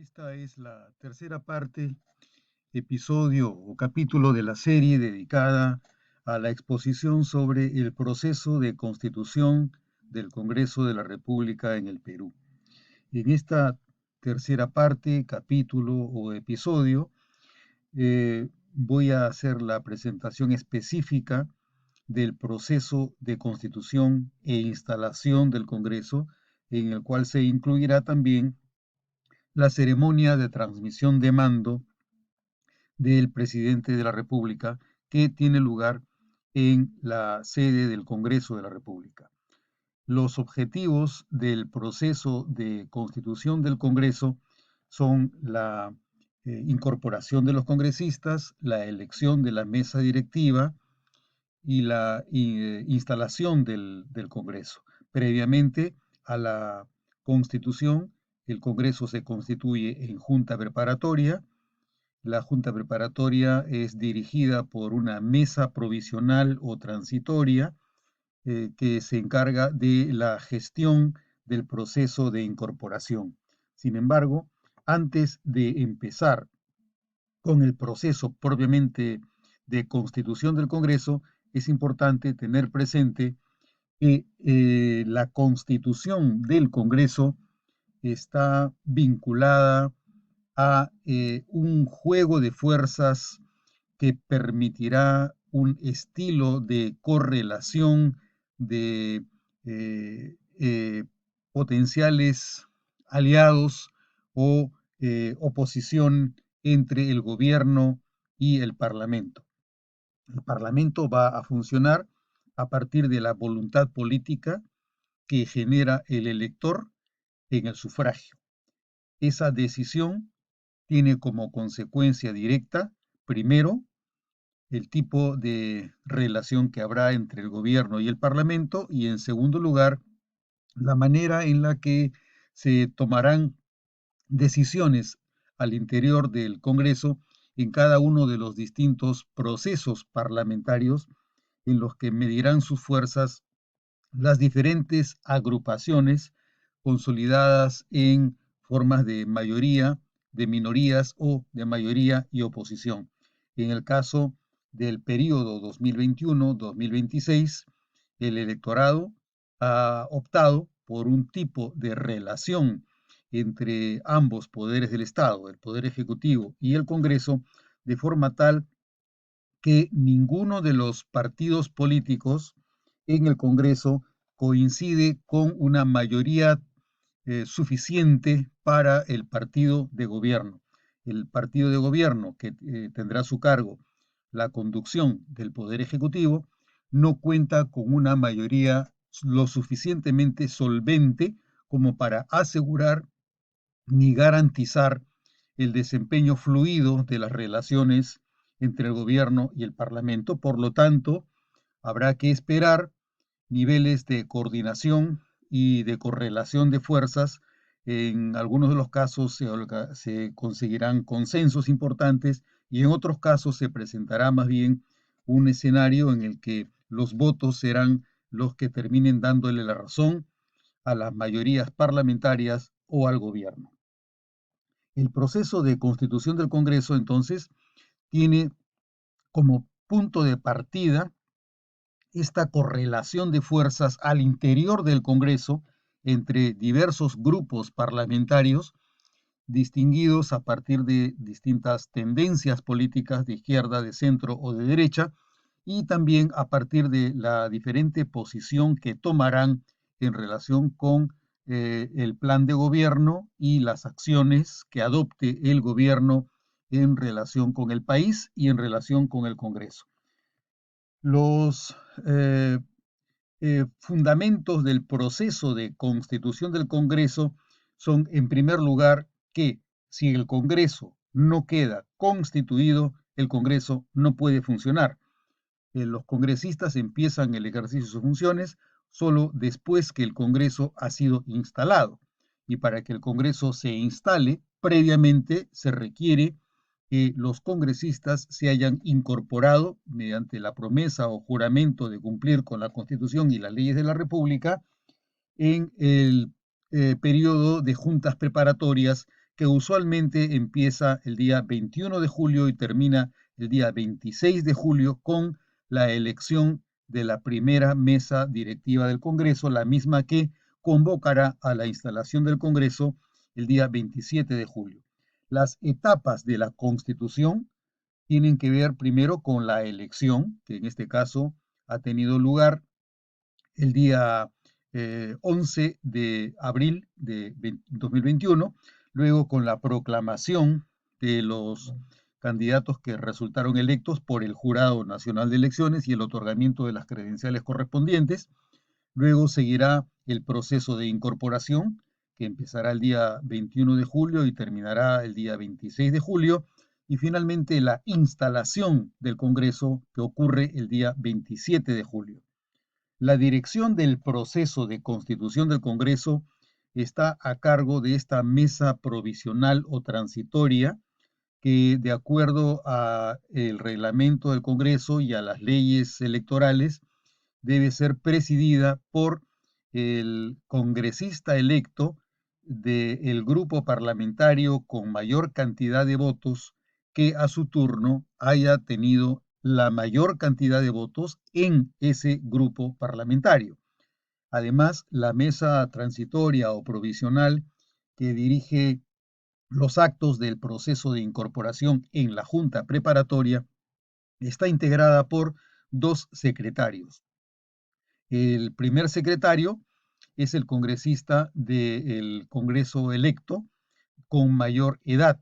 Esta es la tercera parte, episodio o capítulo de la serie dedicada a la exposición sobre el proceso de constitución del Congreso de la República en el Perú. En esta tercera parte, capítulo o episodio, voy a hacer la presentación específica del proceso de constitución e instalación del Congreso, en el cual se incluirá también la ceremonia de transmisión de mando del presidente de la República, que tiene lugar en la sede del Congreso de la República. Los objetivos del proceso de constitución del Congreso son la incorporación de los congresistas, la elección de la mesa directiva y la instalación del Congreso. Previamente a la constitución, el Congreso se constituye en junta preparatoria. La junta preparatoria es dirigida por una mesa provisional o transitoria que se encarga de la gestión del proceso de incorporación. Sin embargo, antes de empezar con el proceso propiamente de constitución del Congreso, es importante tener presente que la constitución del Congreso está vinculada a un juego de fuerzas que permitirá un estilo de correlación de potenciales aliados o oposición entre el gobierno y el Parlamento. El Parlamento va a funcionar a partir de la voluntad política que genera el elector en el sufragio. Esa decisión tiene como consecuencia directa, primero, el tipo de relación que habrá entre el gobierno y el Parlamento y, en segundo lugar, la manera en la que se tomarán decisiones al interior del Congreso en cada uno de los distintos procesos parlamentarios en los que medirán sus fuerzas las diferentes agrupaciones consolidadas en formas de mayoría, de minorías o de mayoría y oposición. En el caso del periodo 2021-2026, el electorado ha optado por un tipo de relación entre ambos poderes del Estado, el Poder Ejecutivo y el Congreso, de forma tal que ninguno de los partidos políticos en el Congreso coincide con una mayoría suficiente para el partido de gobierno. El partido de gobierno que tendrá a su cargo la conducción del Poder Ejecutivo no cuenta con una mayoría lo suficientemente solvente como para asegurar ni garantizar el desempeño fluido de las relaciones entre el gobierno y el Parlamento. Por lo tanto, habrá que esperar niveles de coordinación y de correlación de fuerzas. En algunos de los casos se conseguirán consensos importantes y en otros casos se presentará más bien un escenario en el que los votos serán los que terminen dándole la razón a las mayorías parlamentarias o al gobierno. El proceso de constitución del Congreso, entonces, tiene como punto de partida esta correlación de fuerzas al interior del Congreso entre diversos grupos parlamentarios distinguidos a partir de distintas tendencias políticas de izquierda, de centro o de derecha, y también a partir de la diferente posición que tomarán en relación con el plan de gobierno y las acciones que adopte el gobierno en relación con el país y en relación con el Congreso. Los fundamentos del proceso de constitución del Congreso son, en primer lugar, que si el Congreso no queda constituido, el Congreso no puede funcionar. Los congresistas empiezan el ejercicio de sus funciones solo después que el Congreso ha sido instalado. Y para que el Congreso se instale, previamente se requiere que los congresistas se hayan incorporado mediante la promesa o juramento de cumplir con la Constitución y las leyes de la República en el periodo de juntas preparatorias que usualmente empieza el día 21 de julio y termina el día 26 de julio con la elección de la primera mesa directiva del Congreso, la misma que convocará a la instalación del Congreso el día 27 de julio. Las etapas de la Constitución tienen que ver primero con la elección, que en este caso ha tenido lugar el día 11 de abril de 2021, luego con la proclamación de los candidatos que resultaron electos por el Jurado Nacional de Elecciones y el otorgamiento de las credenciales correspondientes. Luego seguirá el proceso de incorporación, que empezará el día 21 de julio y terminará el día 26 de julio. Y finalmente la instalación del Congreso, que ocurre el día 27 de julio. La dirección del proceso de constitución del Congreso está a cargo de esta mesa provisional o transitoria que, de acuerdo al reglamento del Congreso y a las leyes electorales, debe ser presidida por el congresista electo del grupo parlamentario con mayor cantidad de votos que a su turno haya tenido la mayor cantidad de votos en ese grupo parlamentario. Además, la mesa transitoria o provisional que dirige los actos del proceso de incorporación en la Junta Preparatoria está integrada por dos secretarios. El primer secretario es el congresista del Congreso electo con mayor edad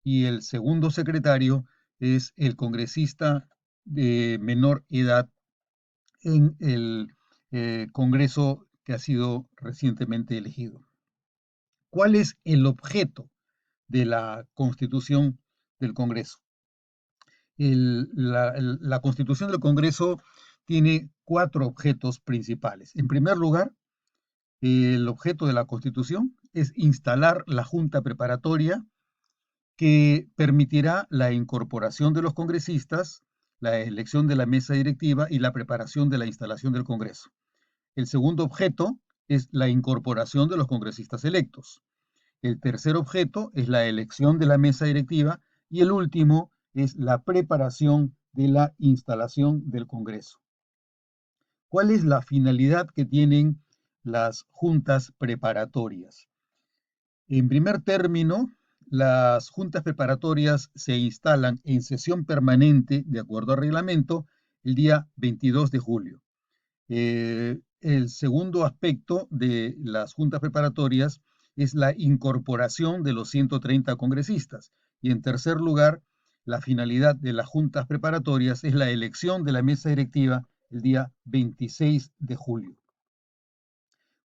y el segundo secretario es el congresista de menor edad en el Congreso que ha sido recientemente elegido. ¿Cuál es el objeto de la Constitución del Congreso? La Constitución del Congreso tiene cuatro objetos principales. En primer lugar, el objeto de la Constitución es instalar la Junta Preparatoria que permitirá la incorporación de los congresistas, la elección de la mesa directiva y la preparación de la instalación del Congreso. El segundo objeto es la incorporación de los congresistas electos. El tercer objeto es la elección de la mesa directiva y el último es la preparación de la instalación del Congreso. ¿Cuál es la finalidad que tienen las juntas preparatorias? En primer término, las juntas preparatorias se instalan en sesión permanente, de acuerdo al reglamento, el día 22 de julio. El segundo aspecto de las juntas preparatorias es la incorporación de los 130 congresistas. Y en tercer lugar, la finalidad de las juntas preparatorias es la elección de la mesa directiva el día 26 de julio.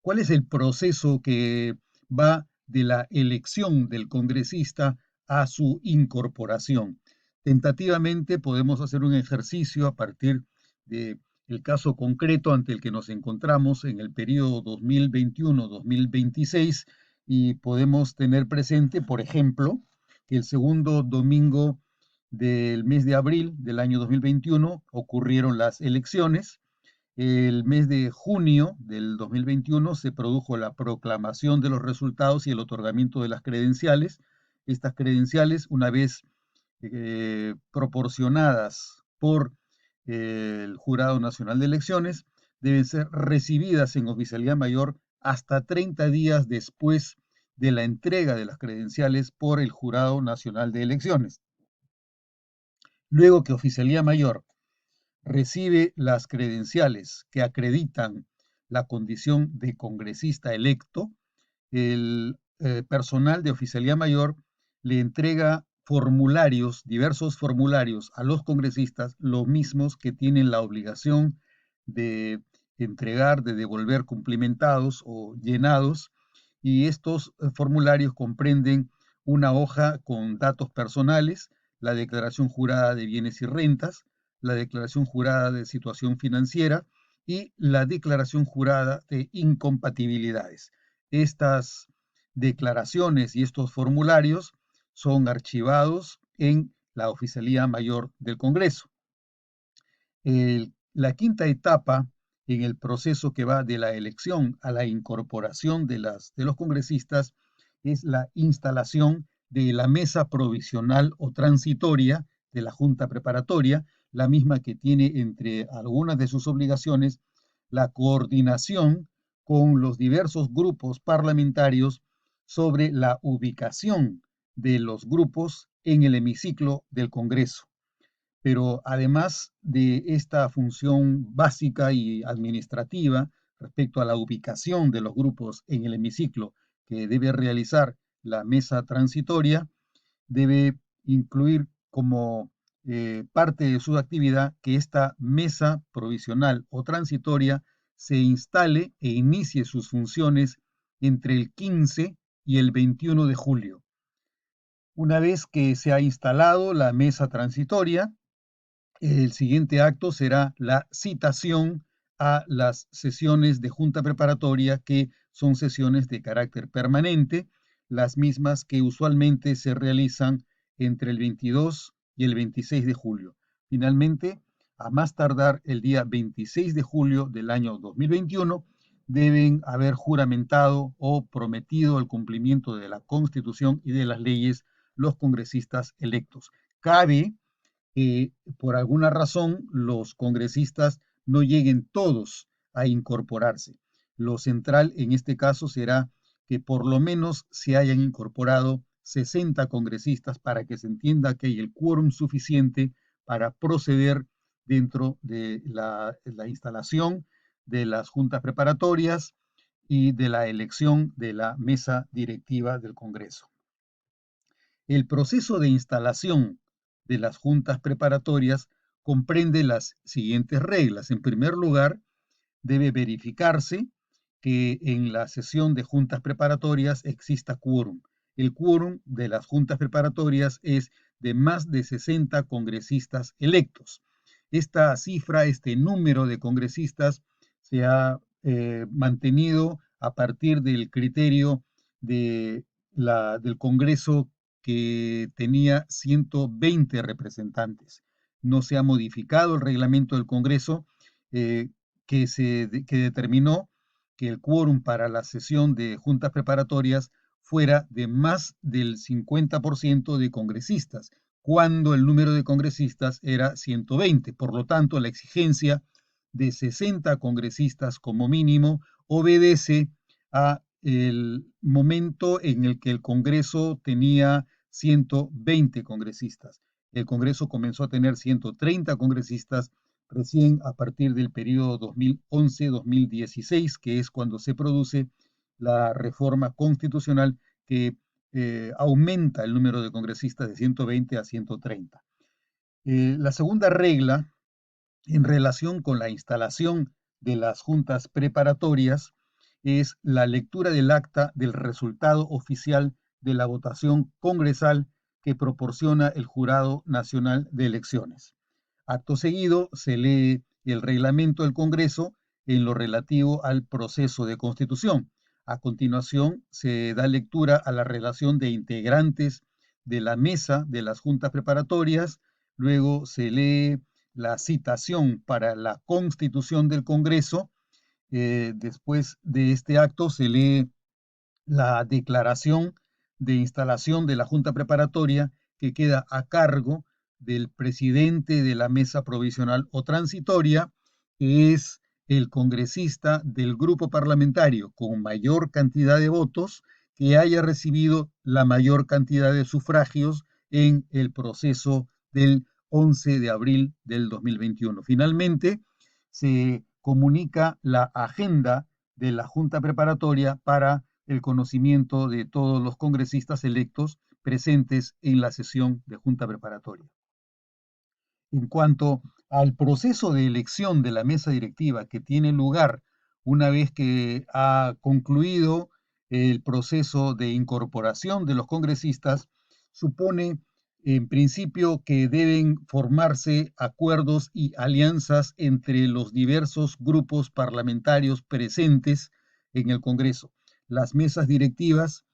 ¿Cuál es el proceso que va de la elección del congresista a su incorporación? Tentativamente podemos hacer un ejercicio a partir del caso concreto ante el que nos encontramos en el periodo 2021-2026 y podemos tener presente, por ejemplo, que el segundo domingo del mes de abril del año 2021 ocurrieron las elecciones. El mes de junio del 2021 se produjo la proclamación de los resultados y el otorgamiento de las credenciales. Estas credenciales, una vez proporcionadas por el Jurado Nacional de Elecciones, deben ser recibidas en oficialía mayor hasta 30 días después de la entrega de las credenciales por el Jurado Nacional de Elecciones. Luego que oficialía mayor recibe las credenciales que acreditan la condición de congresista electo, el personal de oficialía mayor le entrega formularios, diversos formularios a los congresistas, los mismos que tienen la obligación de entregar, de devolver cumplimentados o llenados, y estos formularios comprenden una hoja con datos personales, la declaración jurada de bienes y rentas, la declaración jurada de situación financiera y la declaración jurada de incompatibilidades. Estas declaraciones y estos formularios son archivados en la Oficialía Mayor del Congreso. La quinta etapa en el proceso que va de la elección a la incorporación de los congresistas es la instalación de la mesa provisional o transitoria de la Junta Preparatoria, la misma que tiene entre algunas de sus obligaciones la coordinación con los diversos grupos parlamentarios sobre la ubicación de los grupos en el hemiciclo del Congreso. Pero además de esta función básica y administrativa respecto a la ubicación de los grupos en el hemiciclo que debe realizar la mesa transitoria, debe incluir como parte de su actividad que esta mesa provisional o transitoria se instale e inicie sus funciones entre el 15 y el 21 de julio. Una vez que se ha instalado la mesa transitoria, el siguiente acto será la citación a las sesiones de junta preparatoria, que son sesiones de carácter permanente, las mismas que usualmente se realizan entre el 22 y el 26 de julio. Finalmente, a más tardar el día 26 de julio del año 2021, deben haber juramentado o prometido el cumplimiento de la Constitución y de las leyes los congresistas electos. Cabe que por alguna razón los congresistas no lleguen todos a incorporarse. Lo central en este caso será que por lo menos se hayan incorporado 60 congresistas para que se entienda que hay el quórum suficiente para proceder dentro de la instalación de las juntas preparatorias y de la elección de la mesa directiva del Congreso. El proceso de instalación de las juntas preparatorias comprende las siguientes reglas. En primer lugar, debe verificarse que en la sesión de juntas preparatorias exista quórum. El quórum de las juntas preparatorias es de más de 60 congresistas electos. Esta cifra, este número de congresistas se ha mantenido a partir del criterio del Congreso, que tenía 120 representantes. No se ha modificado el reglamento del Congreso, que determinó que el quórum para la sesión de juntas preparatorias fuera de más del 50% de congresistas, cuando el número de congresistas era 120. Por lo tanto, la exigencia de 60 congresistas como mínimo obedece a el momento en el que el Congreso tenía 120 congresistas. El Congreso comenzó a tener 130 congresistas recién a partir del periodo 2011-2016, que es cuando se produce la reforma constitucional que aumenta el número de congresistas de 120 a 130. La segunda regla en relación con la instalación de las juntas preparatorias es la lectura del acta del resultado oficial de la votación congresal que proporciona el Jurado Nacional de Elecciones. Acto seguido, se lee el reglamento del Congreso en lo relativo al proceso de constitución. A continuación, se da lectura a la relación de integrantes de la mesa de las juntas preparatorias. Luego se lee la citación para la constitución del Congreso. Después de este acto se lee la declaración de instalación de la Junta Preparatoria, que queda a cargo del presidente de la mesa provisional o transitoria, que es el congresista del grupo parlamentario con mayor cantidad de votos, que haya recibido la mayor cantidad de sufragios en el proceso del 11 de abril del 2021. Finalmente, se comunica la agenda de la Junta Preparatoria para el conocimiento de todos los congresistas electos presentes en la sesión de Junta Preparatoria. En cuanto al proceso de elección de la mesa directiva, que tiene lugar una vez que ha concluido el proceso de incorporación de los congresistas, supone en principio que deben formarse acuerdos y alianzas entre los diversos grupos parlamentarios presentes en el Congreso. Las mesas directivas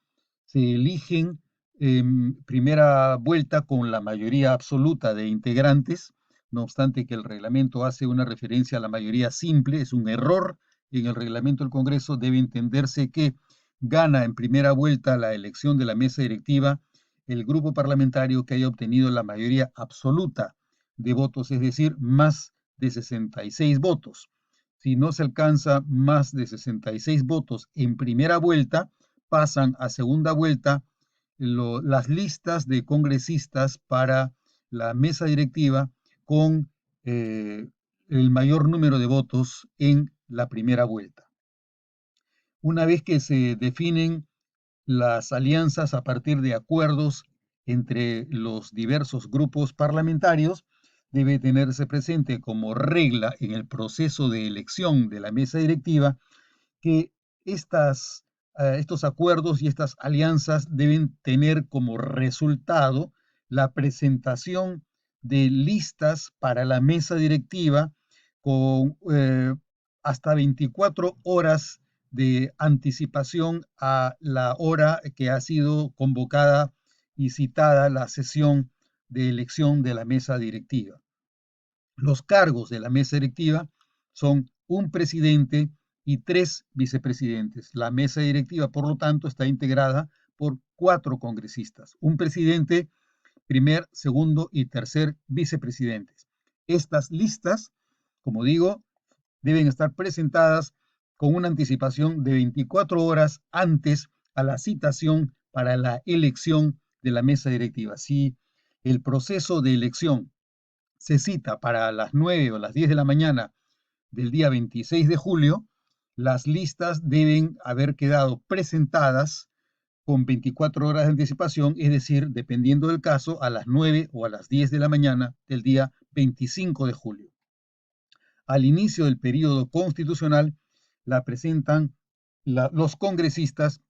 se eligen en primera vuelta con la mayoría absoluta de integrantes, no obstante que el reglamento hace una referencia a la mayoría simple. Es un error en el reglamento del Congreso. Debe entenderse que gana en primera vuelta la elección de la mesa directiva el grupo parlamentario que haya obtenido la mayoría absoluta de votos, es decir, más de 66 votos. Si no se alcanza más de 66 votos en primera vuelta, pasan a segunda vuelta las listas de congresistas para la mesa directiva con el mayor número de votos en la primera vuelta. Una vez que se definen las alianzas a partir de acuerdos entre los diversos grupos parlamentarios, debe tenerse presente como regla en el proceso de elección de la mesa directiva que estos acuerdos y estas alianzas deben tener como resultado la presentación de listas para la mesa directiva con hasta 24 horas de anticipación a la hora que ha sido convocada y citada la sesión de elección de la mesa directiva. Los cargos de la mesa directiva son un presidente y 3 vicepresidentes. La mesa directiva, por lo tanto, está integrada por 4 congresistas, un presidente, primer, segundo y tercer vicepresidentes. Estas listas, como digo, deben estar presentadas con una anticipación de 24 horas antes a la citación para la elección de la mesa directiva. Si el proceso de elección se cita para las 9 o las 10 de la mañana del día 26 de julio, las listas deben haber quedado presentadas con 24 horas de anticipación, es decir, dependiendo del caso, a las 9 o a las 10 de la mañana del día 25 de julio. Al inicio del periodo constitucional, la presentan los congresistas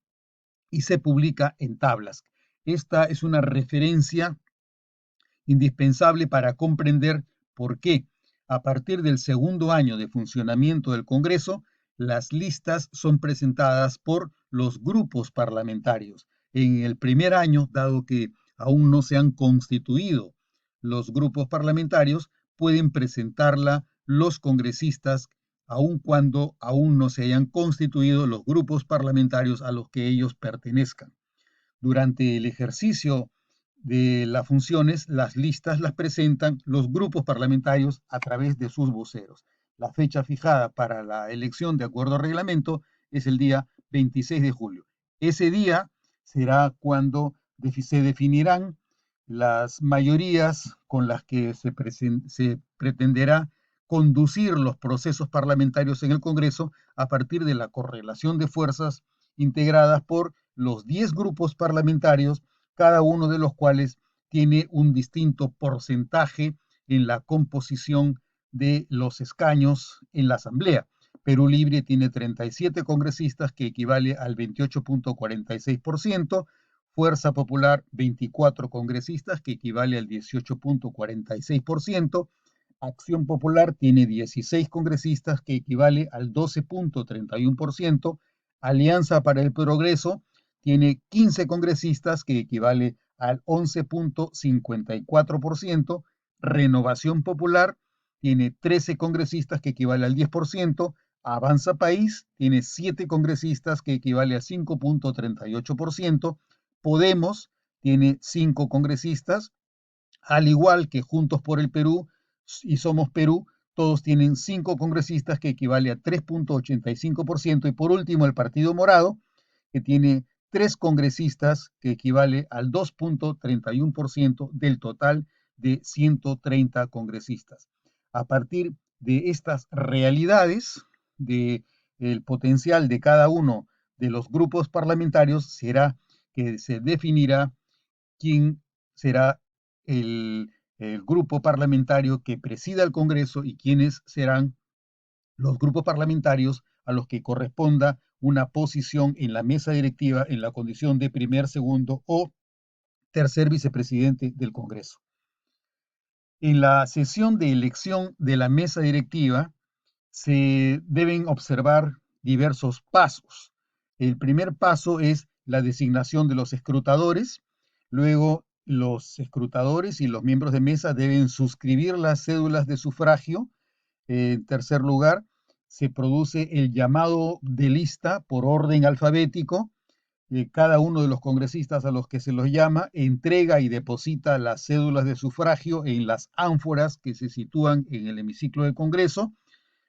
y se publica en tablas. Esta es una referencia indispensable para comprender por qué, a partir del segundo año de funcionamiento del Congreso, las listas son presentadas por los grupos parlamentarios. En el primer año, dado que aún no se han constituido los grupos parlamentarios, pueden presentarla los congresistas aun cuando aún no se hayan constituido los grupos parlamentarios a los que ellos pertenezcan. Durante el ejercicio de las funciones, las listas las presentan los grupos parlamentarios a través de sus voceros. La fecha fijada para la elección, de acuerdo al reglamento, es el día 26 de julio. Ese día será cuando se definirán las mayorías con las que se pretenderá conducir los procesos parlamentarios en el Congreso a partir de la correlación de fuerzas integradas por los 10 grupos parlamentarios, cada uno de los cuales tiene un distinto porcentaje en la composición de los escaños en la Asamblea. Perú Libre tiene 37 congresistas, que equivale al 28.46%, Fuerza Popular 24 congresistas, que equivale al 18.46%, Acción Popular tiene 16 congresistas, que equivale al 12.31%, Alianza para el Progreso tiene 15 congresistas, que equivale al 11.54%, Renovación Popular tiene 13 congresistas, que equivale al 10%, Avanza País tiene 7 congresistas, que equivale a 5.38%, Podemos tiene 5 congresistas, al igual que Juntos por el Perú y Somos Perú, todos tienen 5 congresistas, que equivale a 3.85%, y por último el Partido Morado, que tiene 3 congresistas, que equivale al 2.31% del total de 130 congresistas. A partir de estas realidades, del potencial de cada uno de los grupos parlamentarios, será que se definirá quién será el grupo parlamentario que presida el Congreso y quiénes serán los grupos parlamentarios a los que corresponda una posición en la mesa directiva en la condición de primer, segundo o tercer vicepresidente del Congreso. En la sesión de elección de la mesa directiva se deben observar diversos pasos. El primer paso es la designación de los escrutadores. Luego, los escrutadores y los miembros de mesa deben suscribir las cédulas de sufragio. En tercer lugar, se produce el llamado de lista por orden alfabético cada uno de los congresistas a los que se los llama entrega y deposita las cédulas de sufragio en las ánforas que se sitúan en el hemiciclo del Congreso,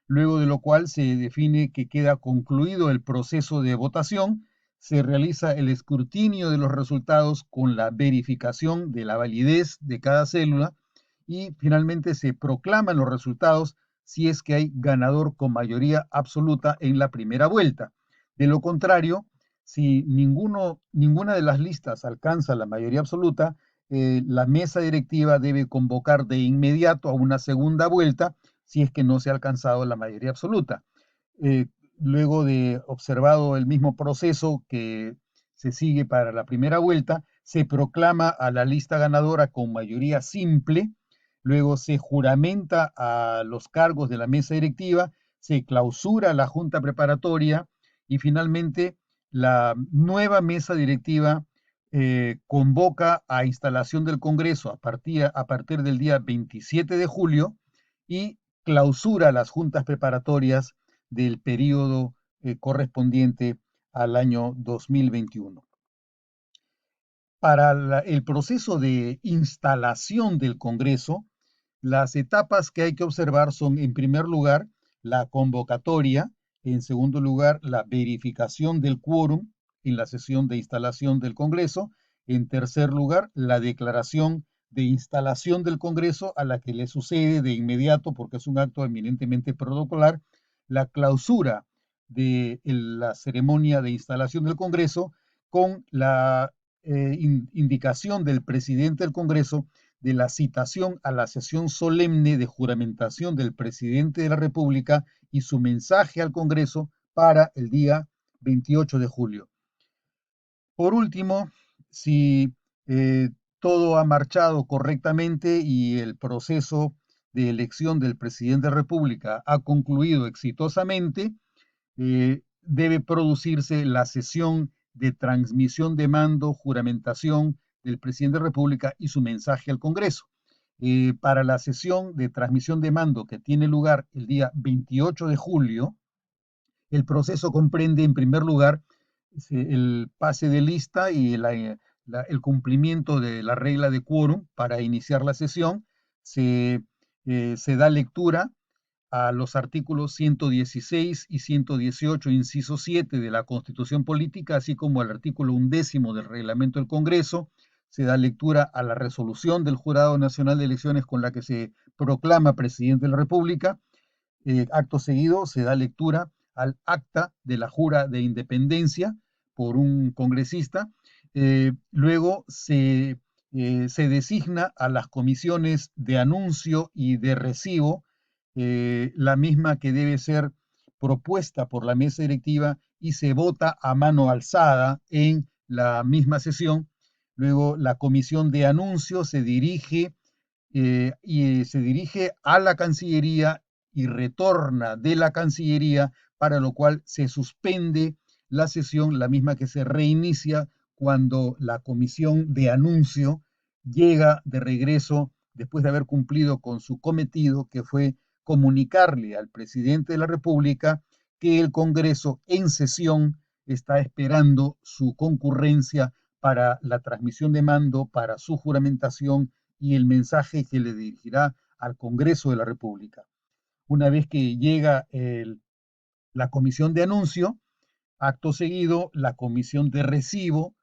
luego de lo cual se define que queda concluido el proceso de votación, se realiza el escrutinio de los resultados con la verificación de la validez de cada célula y finalmente se proclaman los resultados si es que hay ganador con mayoría absoluta en la primera vuelta. De lo contrario, si ninguna de las listas alcanza la mayoría absoluta, la mesa directiva debe convocar de inmediato a una segunda vuelta si es que no se ha alcanzado la mayoría absoluta. Eh, Luego de observado el mismo proceso que se sigue para la primera vuelta, se proclama a la lista ganadora con mayoría simple, luego se juramenta a los cargos de la mesa directiva, se clausura la junta preparatoria y finalmente la nueva mesa directiva convoca a instalación del Congreso a partir del día 27 de julio y clausura las juntas preparatorias del periodo correspondiente al año 2021. Para el proceso de instalación del Congreso, las etapas que hay que observar son, en primer lugar, la convocatoria, en segundo lugar, la verificación del quórum en la sesión de instalación del Congreso, en tercer lugar, la declaración de instalación del Congreso a la que le sucede de inmediato, porque es un acto eminentemente protocolar, la clausura de la ceremonia de instalación del Congreso con la indicación del presidente del Congreso de la citación a la sesión solemne de juramentación del presidente de la República y su mensaje al Congreso para el día 28 de julio. Por último, si todo ha marchado correctamente y el proceso de elección del presidente de la República ha concluido exitosamente, debe producirse la sesión de transmisión de mando, juramentación del presidente de la República y su mensaje al Congreso. Para la sesión de transmisión de mando que tiene lugar el día 28 de julio, el proceso comprende, en primer lugar, el pase de lista y el cumplimiento de la regla de quórum para iniciar la sesión. Se da lectura a los artículos 116 y 118, inciso 7 de la Constitución Política, así como al artículo 11 del Reglamento del Congreso. Se da lectura a la resolución del Jurado Nacional de Elecciones con la que se proclama presidente de la República. Acto seguido se da lectura al acta de la jura de independencia por un congresista. Luego se designa a las comisiones de anuncio y de recibo, la misma que debe ser propuesta por la mesa directiva y se vota a mano alzada en la misma sesión. Luego la comisión de anuncio se dirige a la Cancillería y retorna de la Cancillería, para lo cual se suspende la sesión, la misma que se reinicia cuando la comisión de anuncio llega de regreso después de haber cumplido con su cometido, que fue comunicarle al presidente de la República que el Congreso en sesión está esperando su concurrencia para la transmisión de mando, para su juramentación y el mensaje que le dirigirá al Congreso de la República. Una vez que llega la comisión de anuncio, acto seguido, la comisión de recibo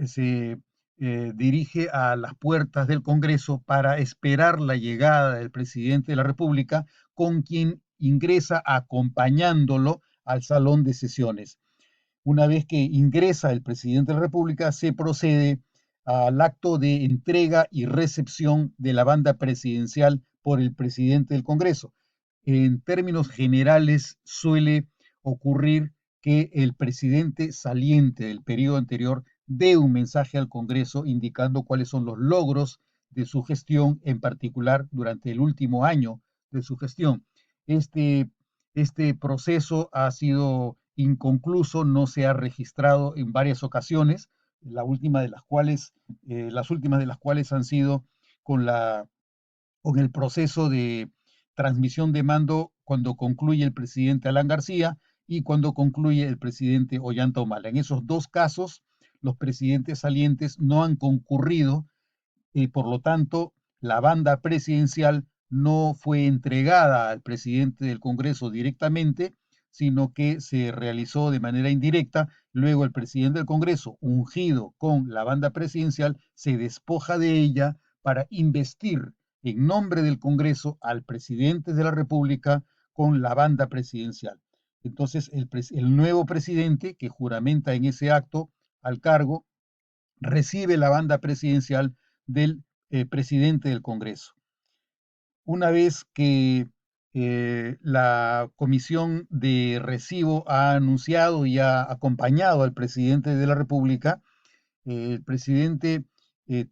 se dirige a las puertas del Congreso para esperar la llegada del presidente de la República, con quien ingresa acompañándolo al salón de sesiones. Una vez que ingresa el presidente de la República, se procede al acto de entrega y recepción de la banda presidencial por el presidente del Congreso. En términos generales, suele ocurrir que el presidente saliente del periodo anterior dé un mensaje al Congreso indicando cuáles son los logros de su gestión, en particular durante el último año de su gestión. Este, este proceso ha sido inconcluso, no se ha registrado en varias ocasiones, las últimas de las cuales han sido con, con el proceso de transmisión de mando cuando concluye el presidente Alan García y cuando concluye el presidente Ollanta Humala. En esos dos casos, los presidentes salientes no han concurrido y por lo tanto la banda presidencial no fue entregada al presidente del Congreso directamente, sino que se realizó de manera indirecta. Luego el presidente del Congreso, ungido con la banda presidencial, se despoja de ella para investir en nombre del Congreso al presidente de la República con la banda presidencial. Entonces, el nuevo presidente que juramenta en ese acto al cargo recibe la banda presidencial del presidente del Congreso. Una vez que la comisión de recibo ha anunciado y ha acompañado al presidente de la República, el presidente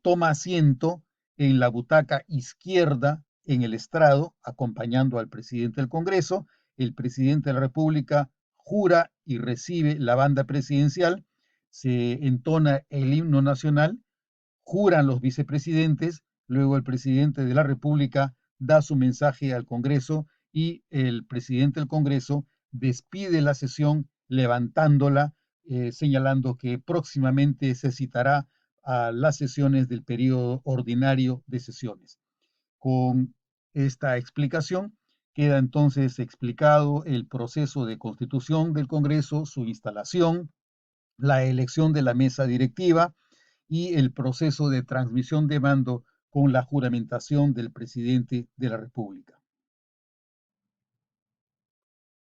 toma asiento en la butaca izquierda en el estrado, acompañando al presidente del Congreso. El presidente de la República jura y recibe la banda presidencial, se entona el himno nacional, juran los vicepresidentes, luego el presidente de la República da su mensaje al Congreso y el presidente del Congreso despide la sesión levantándola, señalando que próximamente se citará a las sesiones del periodo ordinario de sesiones. Con esta explicación queda entonces explicado el proceso de constitución del Congreso, su instalación, la elección de la mesa directiva y el proceso de transmisión de mando con la juramentación del presidente de la República.